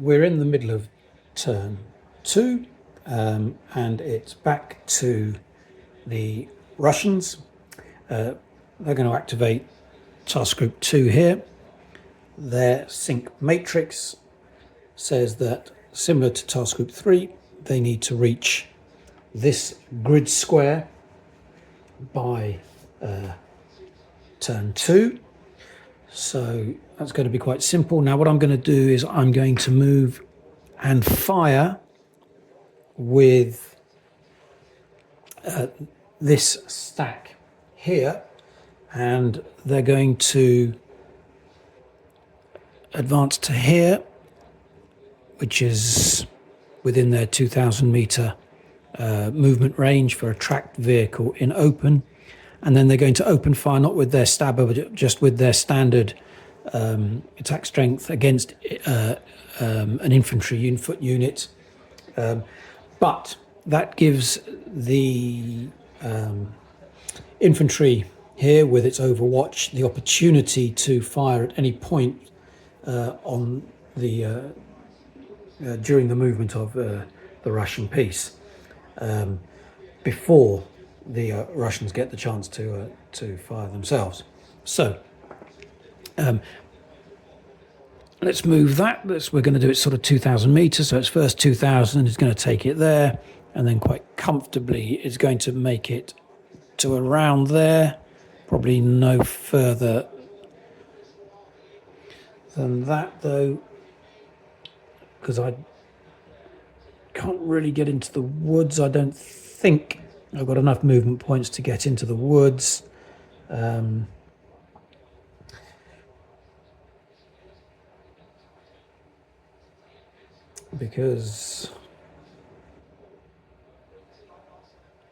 we're in the middle of turn 2, and it's back to the Russians. They're going to activate task group 2 here. Their sync matrix says that, similar to task group 3, they need to reach this grid square by turn 2. So that's going to be quite simple. Now what I'm going to do is I'm going to move and fire with this stack here, and they're going to advance to here, which is within their 2,000 meter movement range for a tracked vehicle in open. And then they're going to open fire, not with their stabber, but just with their standard attack strength against an infantry foot unit. But that gives the infantry here with its overwatch the opportunity to fire at any point on the during the movement of the Russian piece, before the Russians get the chance to fire themselves. So let's move that. We're going to do it sort of 2,000 meters. So it's first 2,000 is going to take it there, and then quite comfortably is going to make it to around there. Probably no further than that though, because I can't really get into the woods. I don't think I've got enough movement points to get into the woods. Because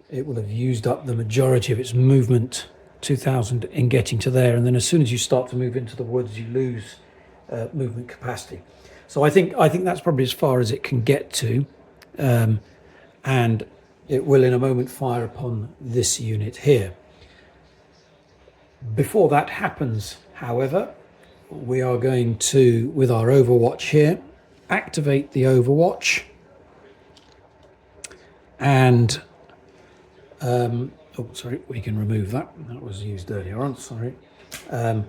it will have used up the majority of its movement, 2,000, in getting to there, and then as soon as you start to move into the woods, you lose movement capacity. So I think that's probably as far as it can get to, and it will in a moment fire upon this unit here. Before that happens, however, we are going to, with our overwatch here, activate the overwatch and oh sorry, we can remove that was used earlier on, sorry, and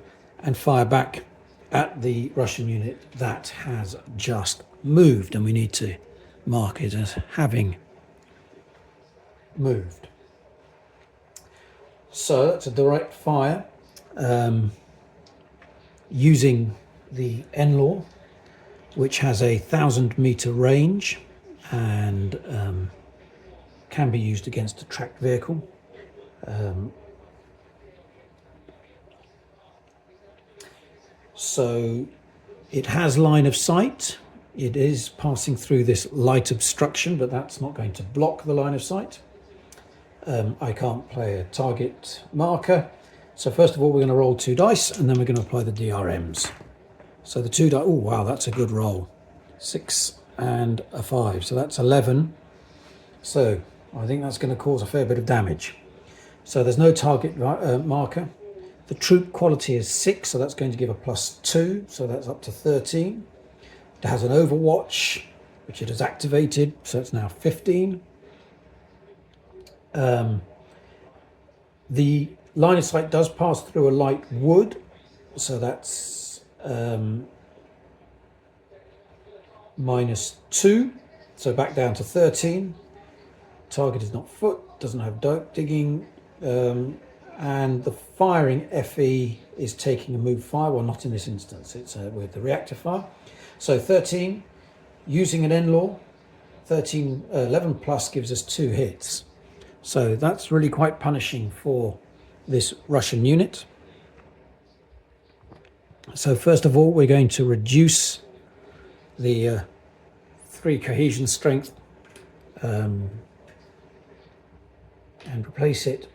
fire back at the Russian unit that has just moved, and we need to mark it as having moved. So that's a direct fire using the N-Law, which has a 1,000 meter range and can be used against a tracked vehicle. So it has line of sight. It is passing through this light obstruction, but that's not going to block the line of sight. I can't play a target marker. So first of all, we're going to roll 2 dice, and then we're going to apply the DRMs. So the 2 dice, oh wow, that's a good roll. 6 and a 5, so that's 11. So I think that's going to cause a fair bit of damage. So there's no target marker. The troop quality is 6, so that's going to give a +2, so that's up to 13. It has an overwatch, which it has activated, so it's now 15. The line of sight does pass through a light wood, so that's -2, so back down to 13. Target is not foot, doesn't have dirt digging, and the firing FE is taking a move fire. Well, not in this instance, it's with the reactive fire. So 13, using an N-Law, 11 plus gives us 2 hits. So that's really quite punishing for this Russian unit. So first of all, we're going to reduce the 3 cohesion strength and replace it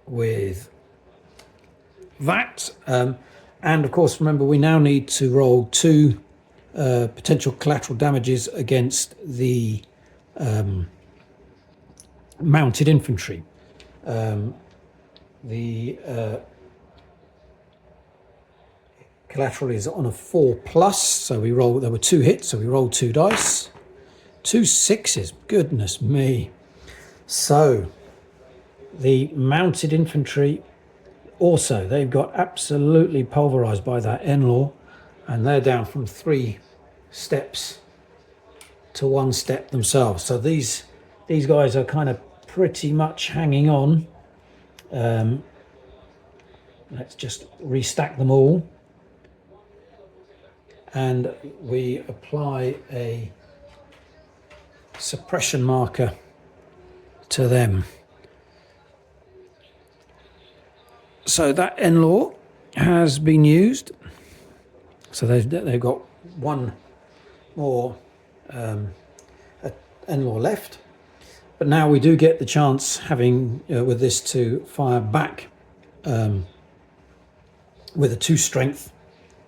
with that. And of course, remember, we now need to roll 2 potential collateral damages against the mounted infantry. The Collateral is on a 4+, so we roll. There were 2 hits, so we rolled 2 dice. 2 6s, goodness me. So the mounted infantry also, they've got absolutely pulverized by that N-Law, and they're down from 3 steps to 1 step themselves. So these guys are kind of pretty much hanging on. Let's just restack them all, and we apply a suppression marker to them. So that N-Law has been used. So they've got 1 more N-Law left. But now we do get the chance, having with this, to fire back with a 2 strength.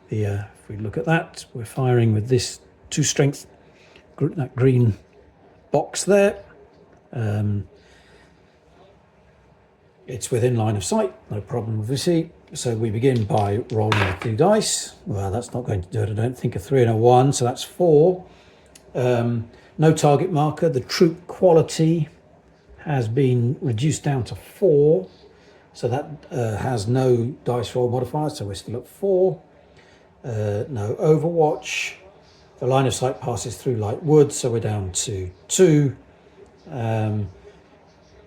If we look at that, we're firing with this 2 strength, that green box there. It's within line of sight, no problem obviously. So we begin by rolling a 2 dice. Well, that's not going to do it, I don't think. A 3 and a 1, so that's 4. No target marker. The troop quality has been reduced down to 4, so that has no dice roll modifier, so we're still at 4. No overwatch. The line of sight passes through light wood, so we're down to 2.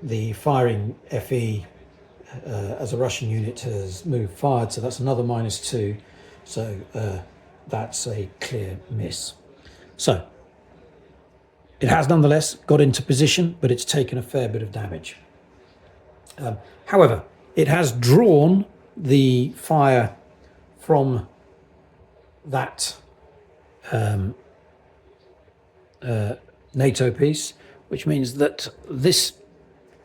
The firing FE as a Russian unit has moved fired, so that's another -2. So that's a clear miss. So it has nonetheless got into position, but it's taken a fair bit of damage. However, it has drawn the fire from that NATO piece, which means that this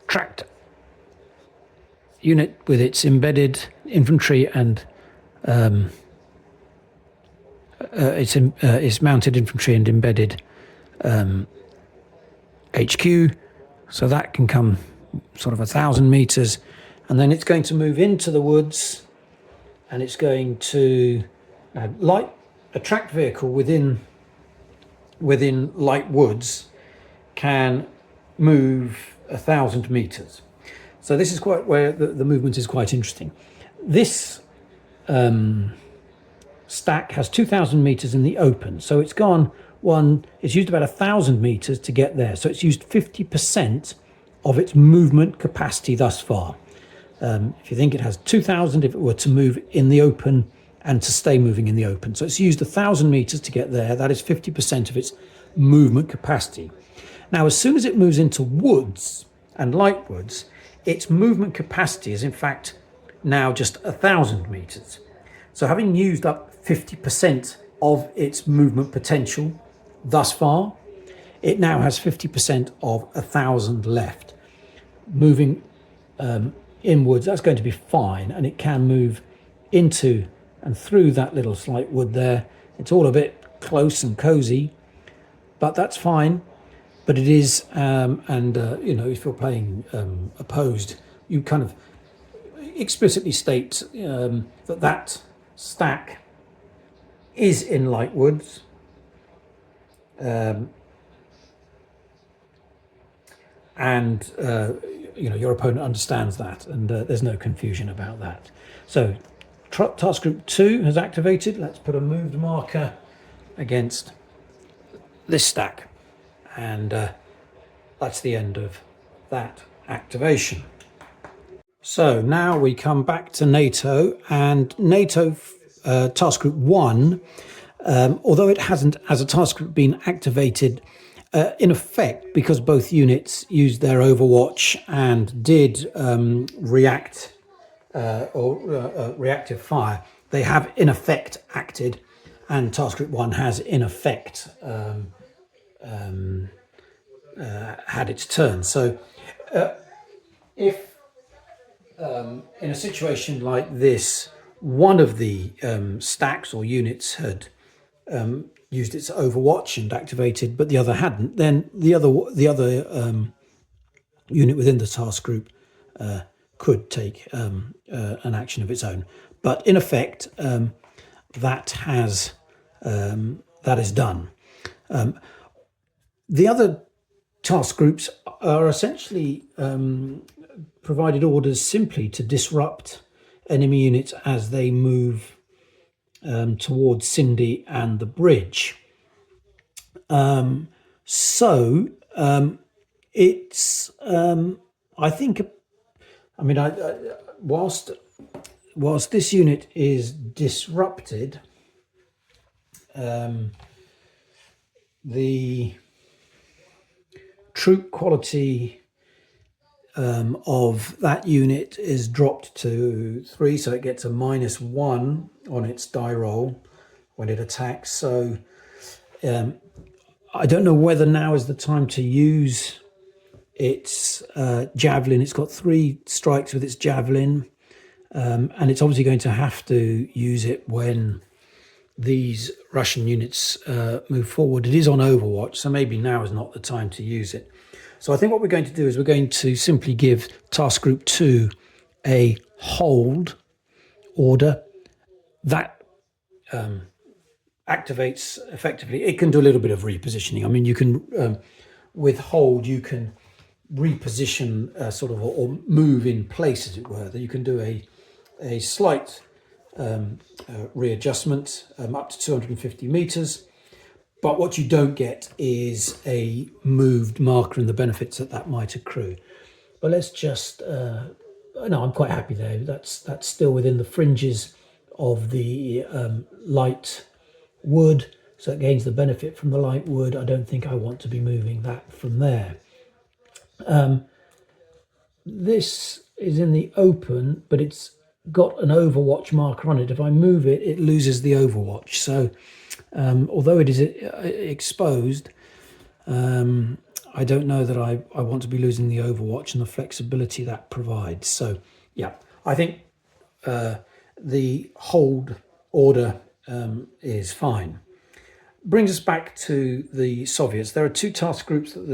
tracked unit with its embedded infantry and its mounted infantry and embedded HQ, so that can come sort of 1,000 meters, and then it's going to move into the woods, and it's going to light a tracked vehicle within light woods can move 1,000 meters. So this is quite where the movement is quite interesting. This stack has 2,000 meters in the open, so it's gone it's used about 1,000 meters to get there, so it's used 50% of its movement capacity thus far. If you think it has 2,000 if it were to move in the open and to stay moving in the open, so it's used 1,000 meters to get there. That is 50% of its movement capacity. Now, as soon as it moves into woods and light woods, its movement capacity is in fact now just 1,000 meters. So having used up 50% of its movement potential thus far, it now has 50% of 1,000 left. Moving inwards, that's going to be fine, and it can move into and through that little slight wood there. It's all a bit close and cozy, but that's fine. But it is, if you're playing opposed, you kind of explicitly state that stack is in light woods. Your opponent understands that, and there's no confusion about that. So task group 2 has activated. Let's put a moved marker against this stack, and that's the end of that activation. So now we come back to NATO, and NATO task group 1, although it hasn't as a task group been activated in effect, because both units used their overwatch and did react reactive fire, they have in effect acted, and task group 1 has in effect had its turn. So if in a situation like this, one of the stacks or units had used its overwatch and activated, but the other hadn't, then the other unit within the task group could take an action of its own. But in effect, that has that is done. The other task groups are essentially provided orders simply to disrupt enemy units as they move towards Cindy and the bridge. It's I think, I mean, whilst this unit is disrupted, the troop quality of that unit is dropped to 3, so it gets a -1 on its die roll when it attacks. So I don't know whether now is the time to use its javelin. It's got 3 strikes with its javelin, and it's obviously going to have to use it when these Russian units move forward. It is on Overwatch, so maybe now is not the time to use it. So I think what we're going to do is we're going to simply give Task Group 2 a hold order. That activates effectively. It can do a little bit of repositioning. I mean, you can, with hold, you can reposition sort of, or move in place, as it were. That you can do a slight readjustment up to 250 meters. But what you don't get is a moved marker and the benefits that might accrue. But let's just, no, I'm quite happy there. That's still within the fringes of the light wood, so it gains the benefit from the light wood. I don't think I want to be moving that from there. This is in the open, but it's got an Overwatch marker on it. If I move it, it loses the Overwatch. So although it is exposed, I don't know that I want to be losing the Overwatch and the flexibility that provides. So yeah, I think the hold order is fine. Brings us back to the Soviets. There are 2 task groups that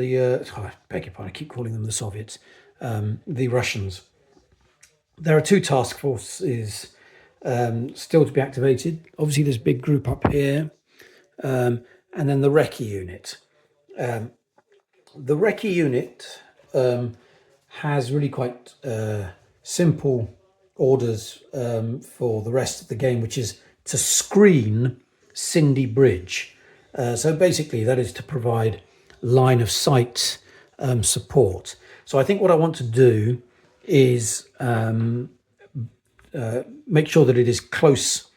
I beg your pardon, I keep calling them the Soviets, the Russians. There are 2 task forces still to be activated. Obviously, this big group up here, and then the recce unit. The recce unit has really quite simple orders for the rest of the game, which is to screen Cindy Bridge. So basically, that is to provide line of sight support. So I think what I want to do is make sure that it is close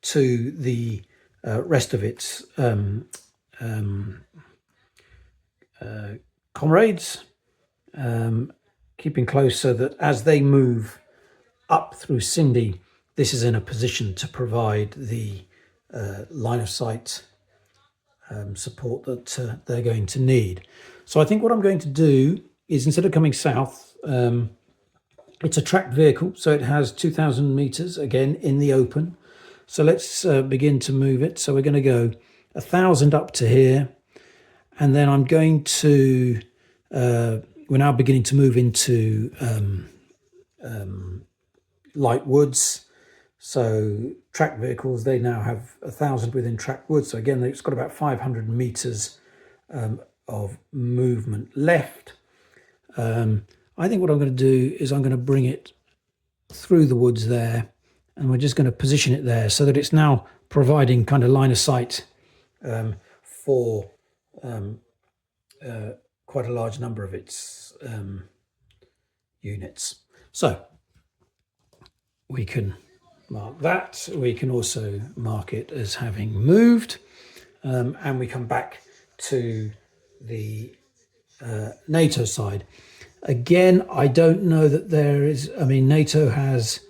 to the rest of its comrades, keeping close so that as they move up through Cindy, this is in a position to provide the line of sight support that they're going to need. So I think what I'm going to do is, instead of coming south, it's a tracked vehicle, so it has 2,000 meters, again, in the open. So let's begin to move it. So we're going to go 1,000 up to here, and then I'm going to, we're now beginning to move into light woods. So tracked vehicles, they now have 1,000 within tracked woods. So again, it's got about 500 meters of movement left. I think what I'm going to do is I'm going to bring it through the woods there, and we're just going to position it there so that it's now providing kind of line of sight for quite a large number of its units. So we can mark that. We can also mark it as having moved, and we come back to the NATO side. Again, I don't know that there is, I mean, NATO has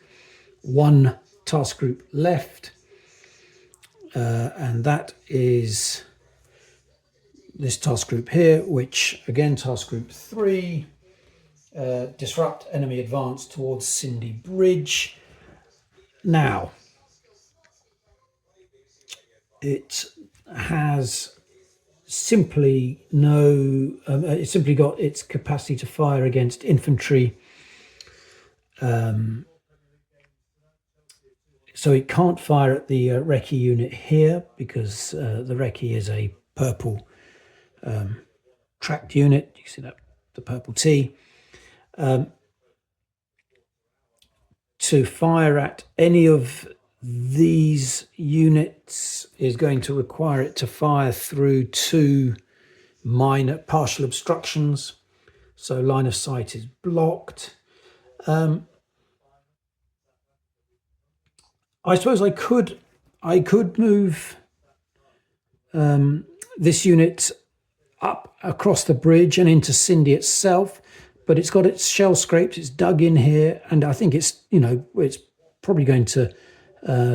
1 task group left, and that is this task group here, which again, task group 3, disrupt enemy advance towards Cindy Bridge. Now, it has simply it's simply got its capacity to fire against infantry. It's So it can't fire at the recce unit here because the recce is a purple tracked unit. You can see that, the purple T. To fire at any of these units is going to require it to fire through two minor partial obstructions. So line of sight is blocked. I suppose I could move this unit up across the bridge and into Cindy itself, but it's got its shell scraped, it's dug in here, and I think it's, you know, it's probably going to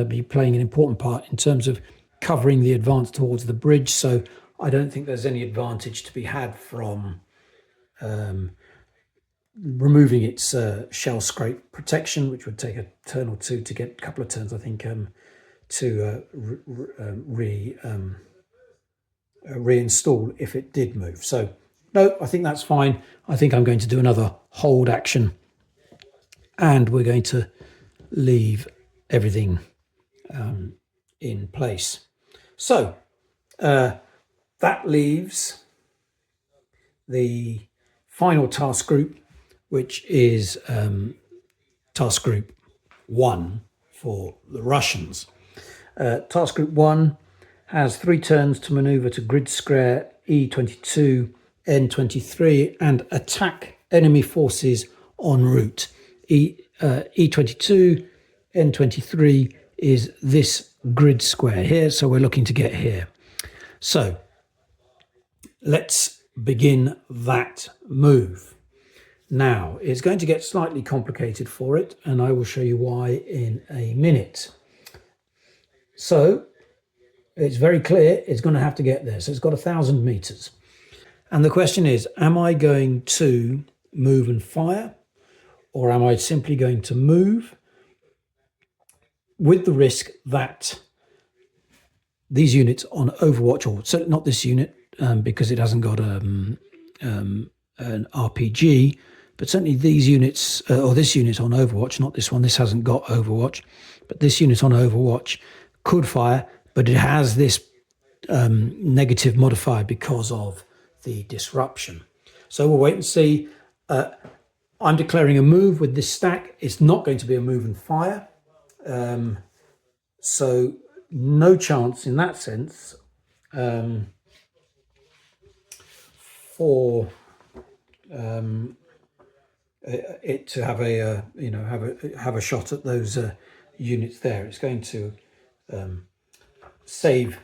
be playing an important part in terms of covering the advance towards the bridge. So I don't think there's any advantage to be had from removing its shell scrape protection, which would take a turn or two to get, a couple of turns, I think, to reinstall if it did move. So no, I think that's fine. I think I'm going to do another hold action, and we're going to leave everything in place. So that leaves the final task group, which is task group 1 for the Russians. Task group 1 has 3 turns to maneuver to grid square E22, N23 and attack enemy forces en route. E22, N23 is this grid square here, so we're looking to get here. So let's begin that move. Now, it's going to get slightly complicated for it, and I will show you why in a minute. So it's very clear it's going to have to get there. So it's got 1,000 meters. And the question is, am I going to move and fire, or am I simply going to move with the risk that these units on Overwatch, or certainly not this unit because it hasn't got an RPG, but certainly these units, or this unit on Overwatch, not this one, this hasn't got Overwatch, but this unit on Overwatch could fire, but it has this negative modifier because of the disruption. So we'll wait and see. I'm declaring a move with this stack. It's not going to be a move and fire. So no chance in that sense for it to have a have a shot at those units there. It's going to save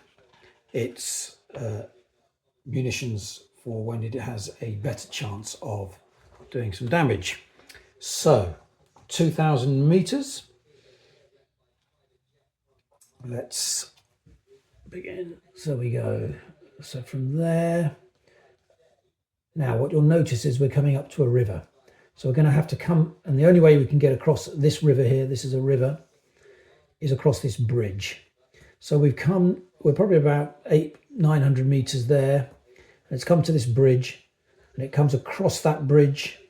its munitions for when it has a better chance of doing some damage. So 2,000 meters. Let's begin. So we go, so from there. Now what you'll notice is we're coming up to a river. So we're going to have to come, and the only way we can get across this river here, this is a river, is across this bridge. So we're probably about 800-900 meters there. And it's come to this bridge, and it comes across that bridge.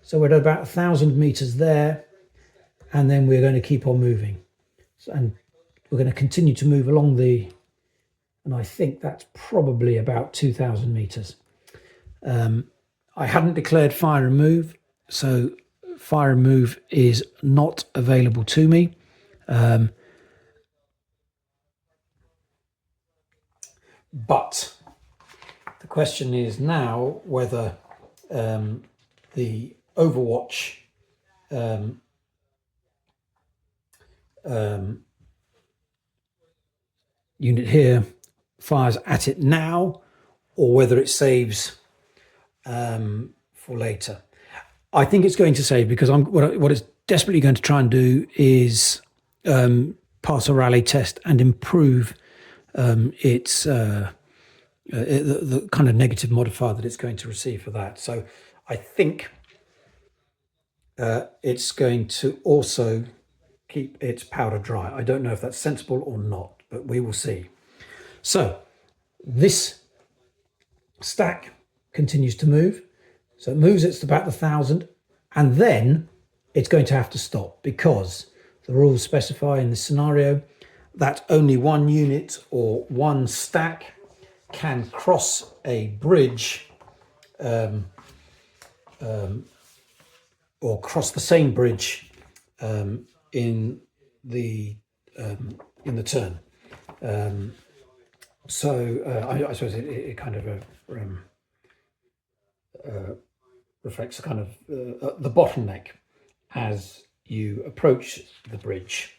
So we're at about 1,000 meters there, and then we're going to keep on moving. And we're going to continue to move along the, and I think that's probably about 2,000 meters. I hadn't declared fire and move, so fire and move is not available to me. But the question is now whether the Overwatch unit here fires at it now, or whether it saves for later. I think it's going to save, because what it's desperately going to try and do is pass a rally test and improve its the kind of negative modifier that it's going to receive for that. So I think it's going to also keep its powder dry. I don't know if that's sensible or not, but we will see. So this stack continues to move. So it moves, it's about 1,000, and then it's going to have to stop, because the rules specify in this scenario that only one unit or one stack can cross a bridge or cross the same bridge in the turn. I suppose it kind of reflects a kind of the bottleneck as you approach the bridge.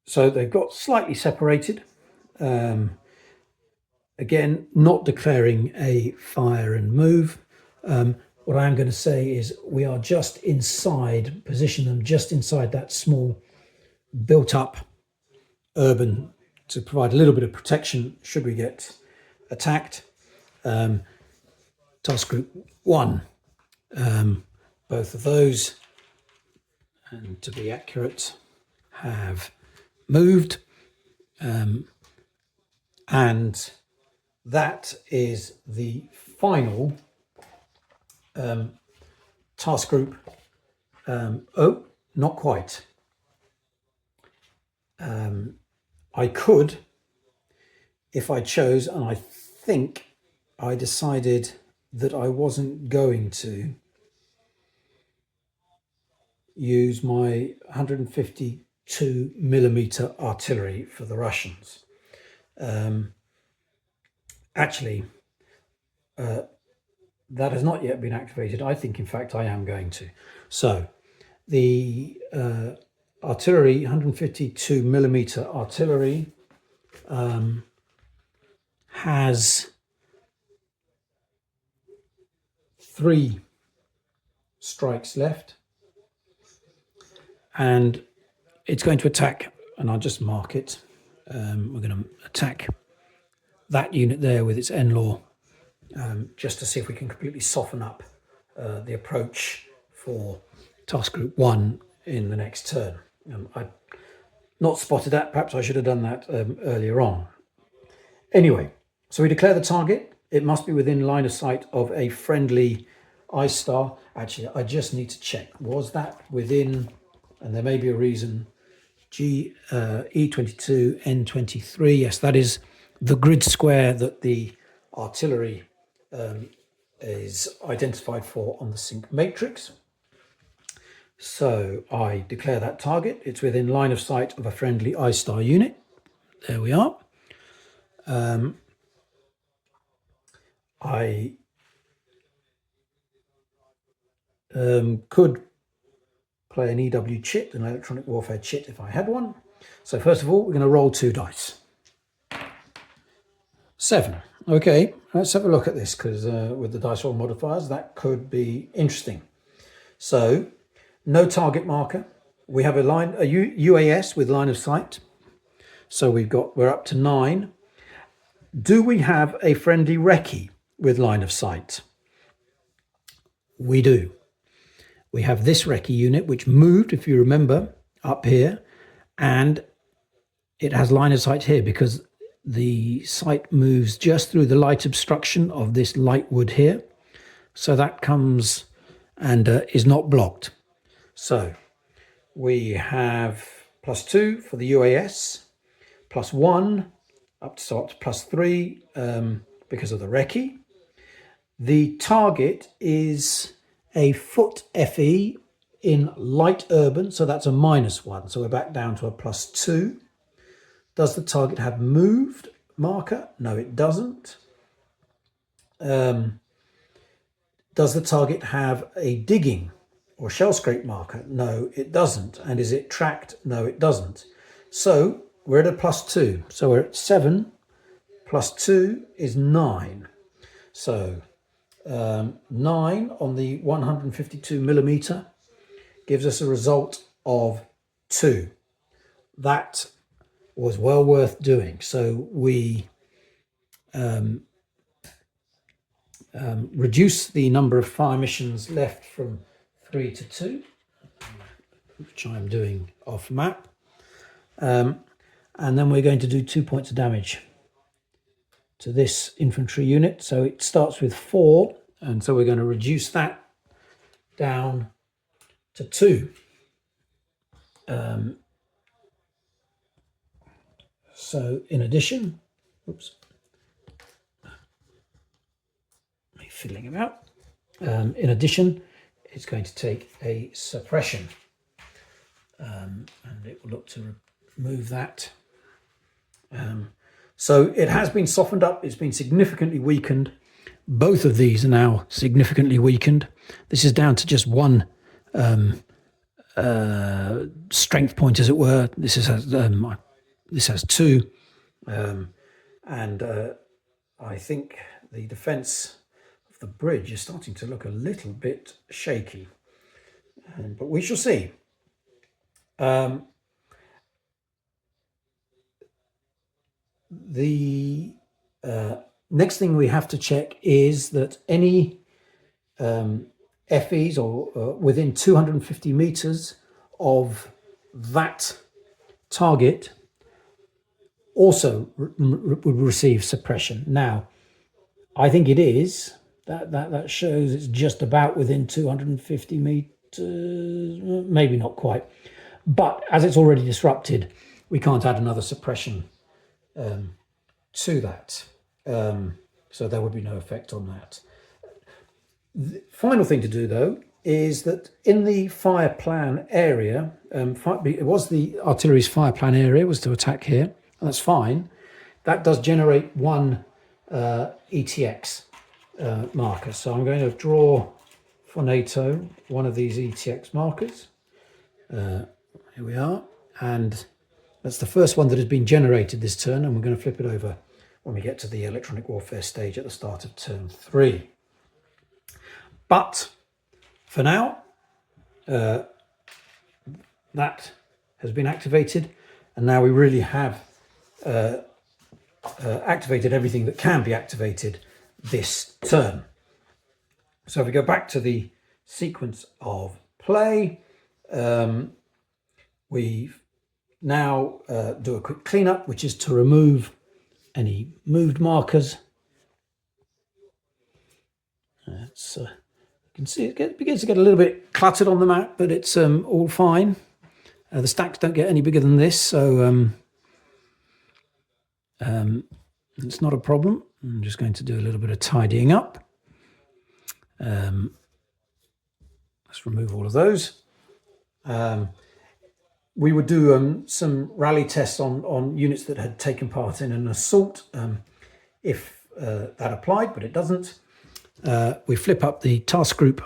So they've got slightly separated. Again, not declaring a fire and move. What I am going to say is we are just inside, position them just inside that small built-up urban to provide a little bit of protection should we get attacked. Task Group 1, both of those, and to be accurate, have moved, and that is the final task group. Oh, not quite. I could, if I chose, and I think I decided that I wasn't going to use my 152mm artillery for the Russians. Actually, that has not yet been activated. I think, in fact, I am going to. So the artillery, 152mm artillery, has 3 strikes left, and it's going to attack, and I'll just mark it. We're going to attack that unit there with its N-law, just to see if we can completely soften up the approach for Task Group 1 in the next turn. I'd not spotted that. Perhaps I should have done that earlier on. Anyway, so we declare the target. It must be within line of sight of a friendly ice star. Actually, I just need to check. Was that within, and there may be a reason, E22, N23. Yes, that is the grid square that the artillery is identified for on the sync matrix. So I declare that target. It's within line of sight of a friendly ice star unit. There we are. I could play an EW chit, an electronic warfare chit, if I had one. So first of all, we're going to roll 2 dice. 7. Okay, let's have a look at this, because with the dice roll modifiers, that could be interesting. So, no target marker. We have a UAS with line of sight. So we're up to 9. Do we have a friendly recce with line of sight? We do. We have this recce unit, which moved, if you remember, up here, and it has line of sight here because the sight moves just through the light obstruction of this light wood here. So that comes and is not blocked. So we have +2 for the UAS, +1 up to +3 because of the recce. The target is a foot FE in light urban, so that's a -1. So we're back down to a +2. Does the target have moved marker? No, it doesn't. Does the target have a digging or shell scrape marker? No, it doesn't. And is it tracked? No, it doesn't. So we're at a +2. So we're at 7 +2 is 9. So 9 on the 152mm gives us a result of 2. That was well worth doing. So we reduce the number of fire missions left from 3 to 2, which I'm doing off map. And then we're going to do 2 points of damage to this infantry unit. So it starts with 4, and so we're going to reduce that down to 2. So in addition, oops, me fiddling about. In addition, it's going to take a suppression, and it will look to remove that. So it has been softened up. It's been significantly weakened. Both of these are now significantly weakened. This is down to just one strength point, as it were. This has 2, and I think the defence of the bridge is starting to look a little bit shaky, but we shall see. The next thing we have to check is that any FEs or within 250 meters of that target also would receive suppression. Now, I think it is. That shows it's just about within 250 meters, maybe not quite. But as it's already disrupted, we can't add another suppression to that. So there would be no effect on that. The final thing to do, though, is that in the fire plan area, it was the artillery's fire plan area was to attack here, and that's fine. That does generate 1 ETX marker. So I'm going to draw for NATO one of these ETX markers. Here we are, and that's the first one that has been generated this turn, and we're going to flip it over when we get to the electronic warfare stage at the start of turn 3. But for now, that has been activated, and now we really have activated everything that can be activated this turn. So if we go back to the sequence of play, we now do a quick cleanup, which is to remove any moved markers. You can see it begins to get a little bit cluttered on the map, but it's all fine. The stacks don't get any bigger than this, so it's not a problem. I'm just going to do a little bit of tidying up. Let's remove all of those. We would do some rally tests on units that had taken part in an assault, if that applied, but it doesn't. We flip up the task group.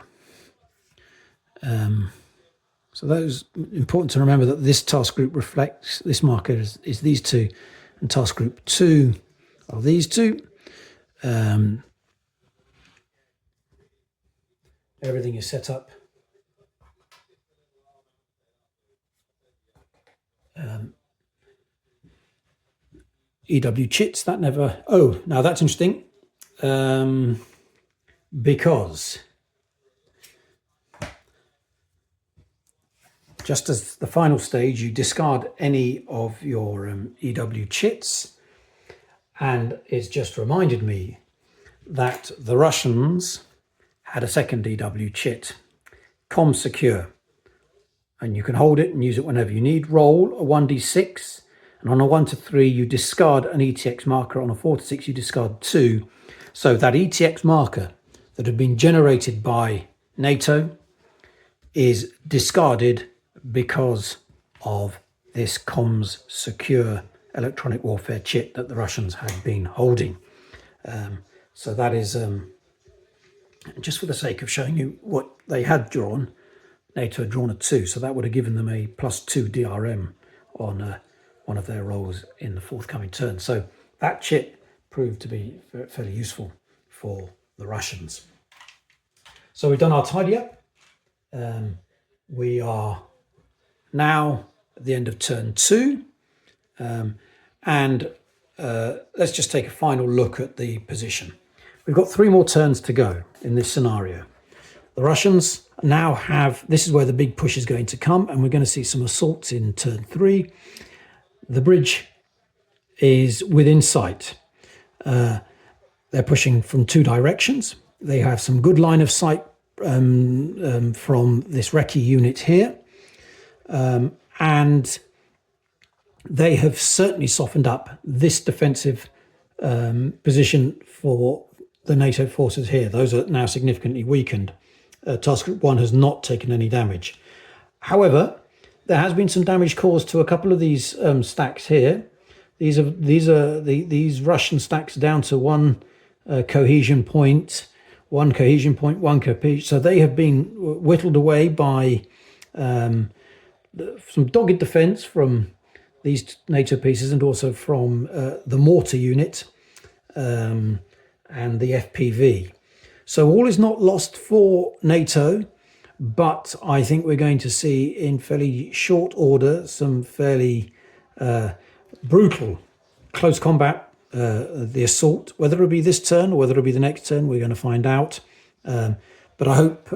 So those important to remember that this task group reflects, this marker is these two, and task group 2 are these two. Everything is set up. EW chits, that never, oh, now that's interesting, because just as the final stage, you discard any of your EW chits, and it's just reminded me that the Russians had a second EW chit, Com Secure, and you can hold it and use it whenever you need. Roll a 1d6, and on a 1 to 3 you discard an ETX marker, on a 4 to 6 you discard 2. So that ETX marker that had been generated by NATO is discarded because of this comms secure electronic warfare chit that the Russians had been holding. So that is, just for the sake of showing you what they had drawn, NATO had drawn a 2, so that would have given them a +2 DRM on one of their rolls in the forthcoming turn. So that chit proved to be fairly useful for the Russians. So we've done our tidy up. We are now at the end of turn 2, and let's just take a final look at the position. We've got 3 more turns to go in this scenario. The Russians now have, this is where the big push is going to come, and we're going to see some assaults in turn 3. The bridge is within sight. They're pushing from two directions. They have some good line of sight from this recce unit here. And they have certainly softened up this defensive position for the NATO forces here. Those are now significantly weakened. Task Group 1 has not taken any damage. However, there has been some damage caused to a couple of these stacks here. These Russian stacks down to one cohesion point, one cohesion. So they have been whittled away by some dogged defense from these NATO pieces and also from the mortar unit and the FPV. So all is not lost for NATO, but I think we're going to see in fairly short order some fairly brutal close combat, the assault. Whether it'll be this turn or whether it'll be the next turn, we're going to find out. But I hope,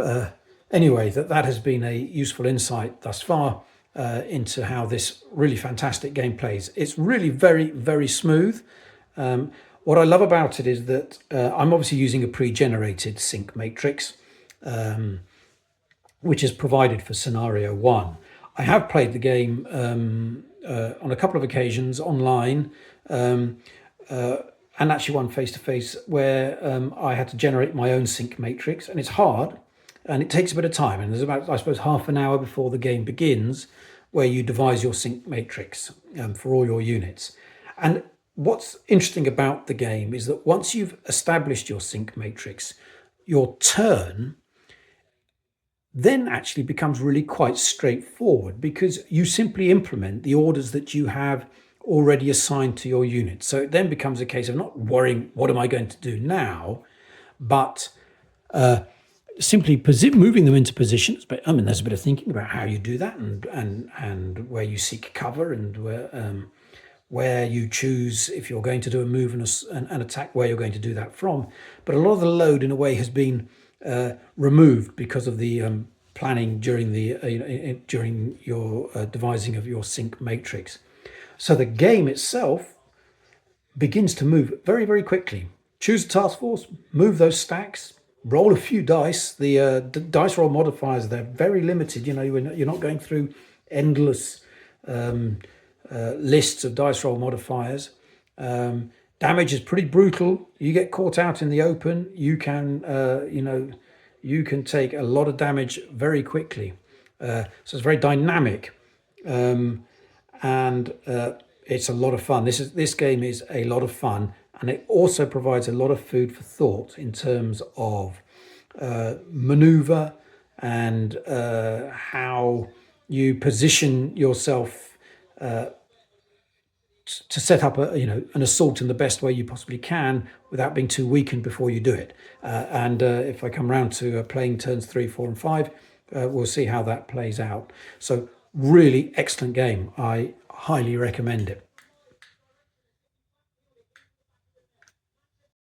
anyway, that has been a useful insight thus far into how this really fantastic game plays. It's really very, very smooth. What I love about it is that I'm obviously using a pre-generated sync matrix, which is provided for scenario 1. I have played the game on a couple of occasions online, and actually one face-to-face where I had to generate my own sync matrix, and it's hard and it takes a bit of time, and there's about, I suppose, half an hour before the game begins where you devise your sync matrix for all your units. And what's interesting about the game is that once you've established your sync matrix, your turn then actually becomes really quite straightforward, because you simply implement the orders that you have already assigned to your unit. So it then becomes a case of not worrying, what am I going to do now, but simply moving them into positions. But I mean, there's a bit of thinking about how you do that, and where you seek cover, and where you choose, if you're going to do a move and an attack, where you're going to do that from. But a lot of the load, in a way, has been removed because of the planning during your devising of your sync matrix. So the game itself begins to move very, very quickly. Choose a task force, move those stacks, roll a few dice. The dice roll modifiers, they're very limited. You're not going through endless lists of dice roll modifiers. Damage is pretty brutal. You get caught out in the open, you can take a lot of damage very quickly. So it's very dynamic, and it's a lot of fun. This game is a lot of fun, and it also provides a lot of food for thought in terms of maneuver and how you position yourself to set up an assault in the best way you possibly can without being too weakened before you do it. And if I come round to playing turns 3, 4, and 5, we'll see how that plays out. So really excellent game. I highly recommend it.